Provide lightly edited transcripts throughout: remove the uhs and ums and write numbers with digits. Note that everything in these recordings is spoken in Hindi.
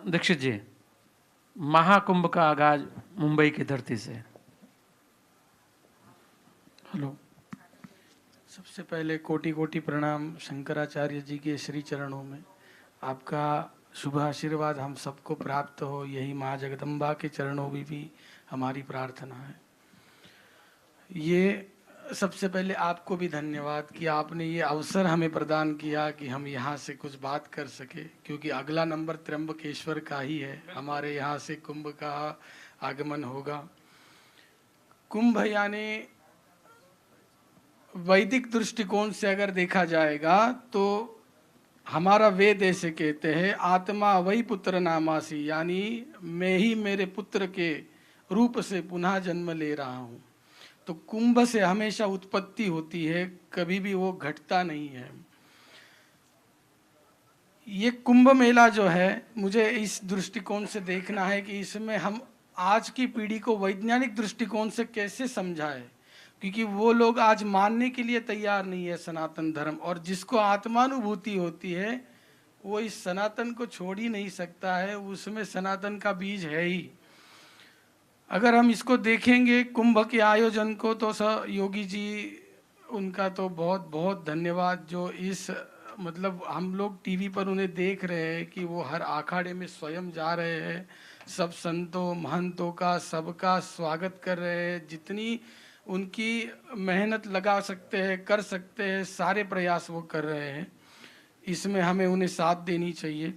दीक्षित जी, महाकुंभ का आगाज मुंबई की धरती से। हेलो, सबसे पहले कोटि कोटि प्रणाम शंकराचार्य जी के श्री चरणों में। आपका शुभ आशीर्वाद हम सबको प्राप्त हो, यही माँ जगदम्बा के चरणों में भी हमारी प्रार्थना है। ये सबसे पहले आपको भी धन्यवाद कि आपने ये अवसर हमें प्रदान किया कि हम यहाँ से कुछ बात कर सके, क्योंकि अगला नंबर त्र्यंबकेश्वर का ही है। हमारे यहाँ से कुंभ का आगमन होगा। कुंभ यानी वैदिक दृष्टिकोण से अगर देखा जाएगा तो हमारा वेद ऐसे कहते हैं, आत्मा वही पुत्र नामासी, यानी मैं ही मेरे पुत्र के रूप से पुनः जन्म ले रहा हूँ। तो कुंभ से हमेशा उत्पत्ति होती है, कभी भी वो घटता नहीं है। ये कुंभ मेला जो है, मुझे इस दृष्टिकोण से देखना है कि इसमें हम आज की पीढ़ी को वैज्ञानिक दृष्टिकोण से कैसे समझाएं, क्योंकि वो लोग आज मानने के लिए तैयार नहीं है सनातन धर्म। और जिसको आत्मानुभूति होती है वो इस सनातन को छोड़ ही नहीं सकता है, उसमें सनातन का बीज है ही। अगर हम इसको देखेंगे कुंभ के आयोजन को, तो योगी जी, उनका तो बहुत बहुत धन्यवाद। जो इस मतलब हम लोग टीवी पर उन्हें देख रहे हैं कि वो हर अखाड़े में स्वयं जा रहे हैं, सब संतों महंतों का सबका स्वागत कर रहे हैं। जितनी उनकी मेहनत लगा सकते हैं, कर सकते हैं, सारे प्रयास वो कर रहे हैं। इसमें हमें उन्हें साथ देनी चाहिए।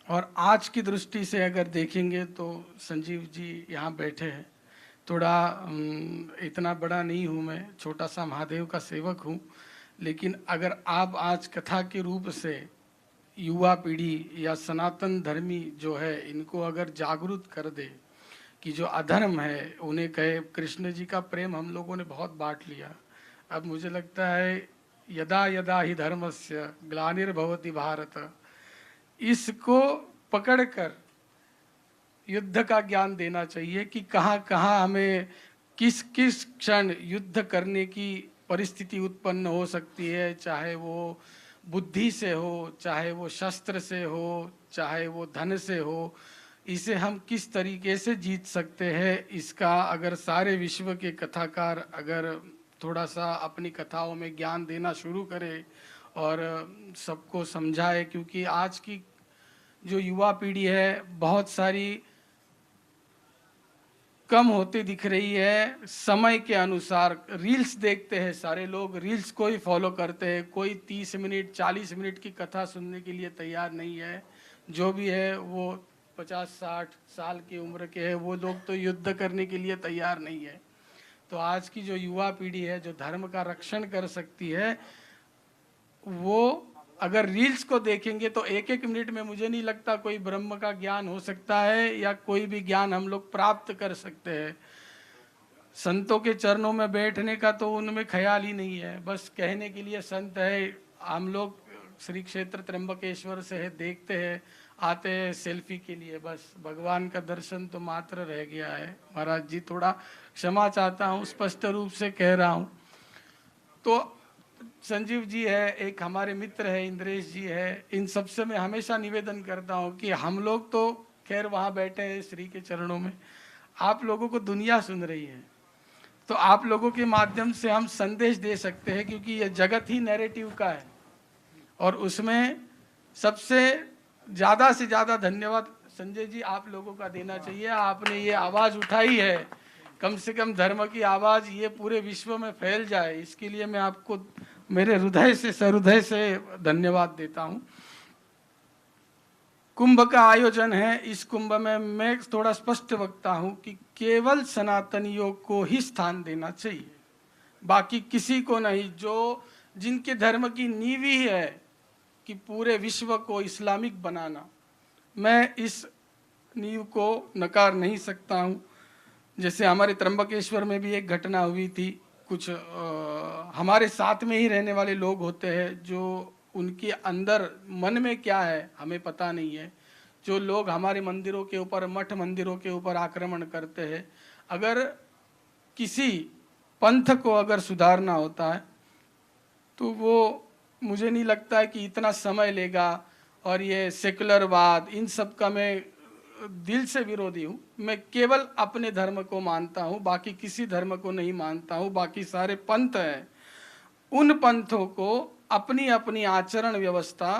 और आज की दृष्टि से अगर देखेंगे तो संजीव जी यहाँ बैठे हैं। थोड़ा इतना बड़ा नहीं हूँ मैं, छोटा सा महादेव का सेवक हूँ। लेकिन अगर आप आज कथा के रूप से युवा पीढ़ी या सनातन धर्मी जो है, इनको अगर जागरूक कर दे कि जो अधर्म है उन्हें कहे, कृष्ण जी का प्रेम हम लोगों ने बहुत बांट लिया। अब मुझे लगता है यदा यदा ही धर्मस्य ग्लानिर्भवति भारत, इसको पकड़कर युद्ध का ज्ञान देना चाहिए कि कहाँ कहाँ हमें किस किस क्षण युद्ध करने की परिस्थिति उत्पन्न हो सकती है, चाहे वो बुद्धि से हो, चाहे वो शस्त्र से हो, चाहे वो धन से हो। इसे हम किस तरीके से जीत सकते हैं, इसका अगर सारे विश्व के कथाकार अगर थोड़ा सा अपनी कथाओं में ज्ञान देना शुरू करें और सबको समझाए, क्योंकि आज की जो युवा पीढ़ी है बहुत सारी कम होती दिख रही है। समय के अनुसार रील्स देखते हैं, सारे लोग रील्स को ही फॉलो करते हैं। कोई 30 मिनट 40 मिनट की कथा सुनने के लिए तैयार नहीं है। जो भी है वो 50-60 साल की उम्र के है, वो लोग तो युद्ध करने के लिए तैयार नहीं है। तो आज की जो युवा पीढ़ी है, जो धर्म का रक्षण कर सकती है, वो अगर रील्स को देखेंगे तो एक एक मिनट में मुझे नहीं लगता कोई ब्रह्म का ज्ञान हो सकता है या कोई भी ज्ञान हम लोग प्राप्त कर सकते हैं। संतों के चरणों में बैठने का तो उनमें ख्याल ही नहीं है, बस कहने के लिए संत है। हम लोग श्री क्षेत्र त्र्यंबकेश्वर से है, देखते हैं, आते हैं सेल्फी के लिए, बस भगवान का दर्शन तो मात्र रह गया है। महाराज जी, थोड़ा क्षमा चाहता हूँ, स्पष्ट रूप से कह रहा हूँ। तो संजीव जी है, एक हमारे मित्र है, इंद्रेश जी है, इन सबसे मैं हमेशा निवेदन करता हूँ कि हम लोग तो खैर वहाँ बैठे हैं श्री के चरणों में, आप लोगों को दुनिया सुन रही है, तो आप लोगों के माध्यम से हम संदेश दे सकते हैं, क्योंकि ये जगत ही नैरेटिव का है। और उसमें सबसे ज़्यादा से ज़्यादा धन्यवाद संजय जी आप लोगों का देना चाहिए। आपने ये आवाज़ उठाई है, कम से कम धर्म की आवाज़ ये पूरे विश्व में फैल जाए, इसके लिए मैं आपको मेरे हृदय से सहृदय से धन्यवाद देता हूँ। कुंभ का आयोजन है, इस कुंभ में मैं थोड़ा स्पष्ट वक्ता हूँ कि केवल सनातनियों को ही स्थान देना चाहिए, बाकी किसी को नहीं। जो जिनके धर्म की नींव ही है कि पूरे विश्व को इस्लामिक बनाना, मैं इस नींव को नकार नहीं सकता हूँ। जैसे हमारे त्र्यंबकेश्वर में भी एक घटना हुई थी, कुछ हमारे साथ में ही रहने वाले लोग होते हैं, जो उनके अंदर मन में क्या है हमें पता नहीं है। जो लोग हमारे मंदिरों के ऊपर, मठ मंदिरों के ऊपर आक्रमण करते हैं, अगर किसी पंथ को अगर सुधारना होता है तो वो मुझे नहीं लगता है कि इतना समय लेगा। और ये सेकुलरवाद, इन सब का मैं दिल से विरोधी हूँ। मैं केवल अपने धर्म को मानता हूँ, बाकी किसी धर्म को नहीं मानता हूँ। बाकी सारे पंथ हैं, उन पंथों को अपनी अपनी आचरण व्यवस्था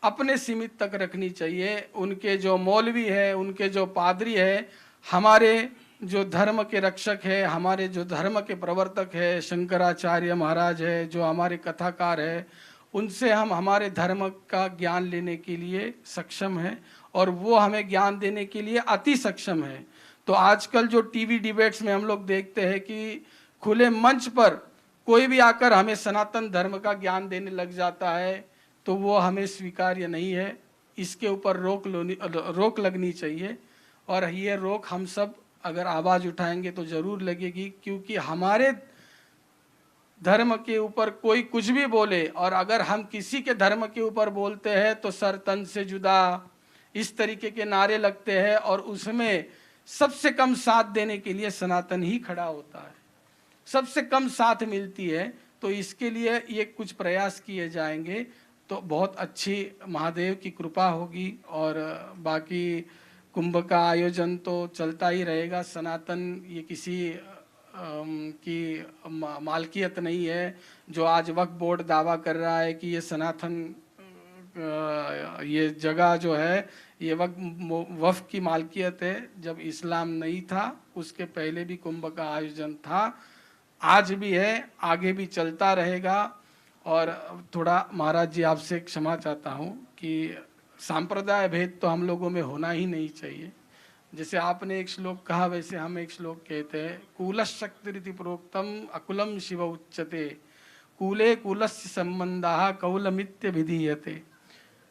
अपने सीमित तक रखनी चाहिए। उनके जो मौलवी है, उनके जो पादरी है, हमारे जो धर्म के रक्षक है, हमारे जो धर्म के प्रवर्तक है, शंकराचार्य महाराज है, जो हमारे कथाकार है, उनसे हम हमारे धर्म का ज्ञान लेने के लिए सक्षम हैं और वो हमें ज्ञान देने के लिए अति सक्षम है। तो आजकल जो टीवी डिबेट्स में हम लोग देखते हैं कि खुले मंच पर कोई भी आकर हमें सनातन धर्म का ज्ञान देने लग जाता है, तो वो हमें स्वीकार्य नहीं है। इसके ऊपर रोक लगनी चाहिए और ये रोक हम सब अगर आवाज़ उठाएंगे तो ज़रूर लगेगी, क्योंकि हमारे धर्म के ऊपर कोई कुछ भी बोले और अगर हम किसी के धर्म के ऊपर बोलते हैं तो सर तन से जुदा, इस तरीके के नारे लगते हैं और उसमें सबसे कम साथ देने के लिए सनातन ही खड़ा होता है, सबसे कम साथ मिलती है। तो इसके लिए ये कुछ प्रयास किए जाएंगे तो बहुत अच्छी महादेव की कृपा होगी। और बाकी कुंभ का आयोजन तो चलता ही रहेगा। सनातन ये किसी की मालकियत नहीं है। जो आज वक्फ बोर्ड दावा कर रहा है कि ये सनातन ये जगह जो है ये वक्फ की मालकियत है, जब इस्लाम नहीं था उसके पहले भी कुंभ का आयोजन था, आज भी है, आगे भी चलता रहेगा। और थोड़ा महाराज जी आपसे क्षमा चाहता हूँ कि सांप्रदाय भेद तो हम लोगों में होना ही नहीं चाहिए। जैसे आपने एक श्लोक कहा वैसे हम एक श्लोक कहते हैं, कूलशक्तिरिति प्रोक्तम अकुलम शिव उच्यते, कूले कुलस्य संबंधा कौलमित्य विधीयते।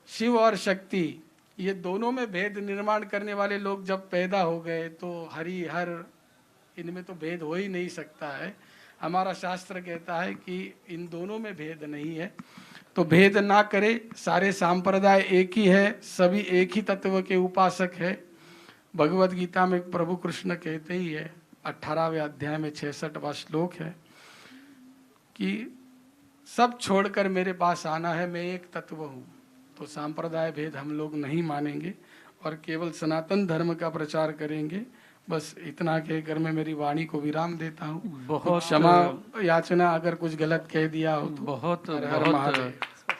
शिव और शक्ति ये दोनों में भेद निर्माण करने वाले लोग जब पैदा हो गए तो हरि हर इनमें तो भेद हो ही नहीं सकता है। हमारा शास्त्र कहता है कि इन दोनों में भेद नहीं है, तो भेद ना करे। सारे सांप्रदाय एक ही है, सभी एक ही तत्व के उपासक है। भगवत गीता में प्रभु कृष्ण कहते ही है, 18वें अध्याय में 66वां श्लोक है कि सब छोड़कर मेरे पास आना है, मैं एक तत्व हूँ। तो सांप्रदाय भेद हम लोग नहीं मानेंगे और केवल सनातन धर्म का प्रचार करेंगे। बस इतना कहकर मैं मेरी वाणी को विराम देता हूँ। बहुत क्षमा याचना अगर कुछ गलत कह दिया हो तो। बहुत हर हर महादेव।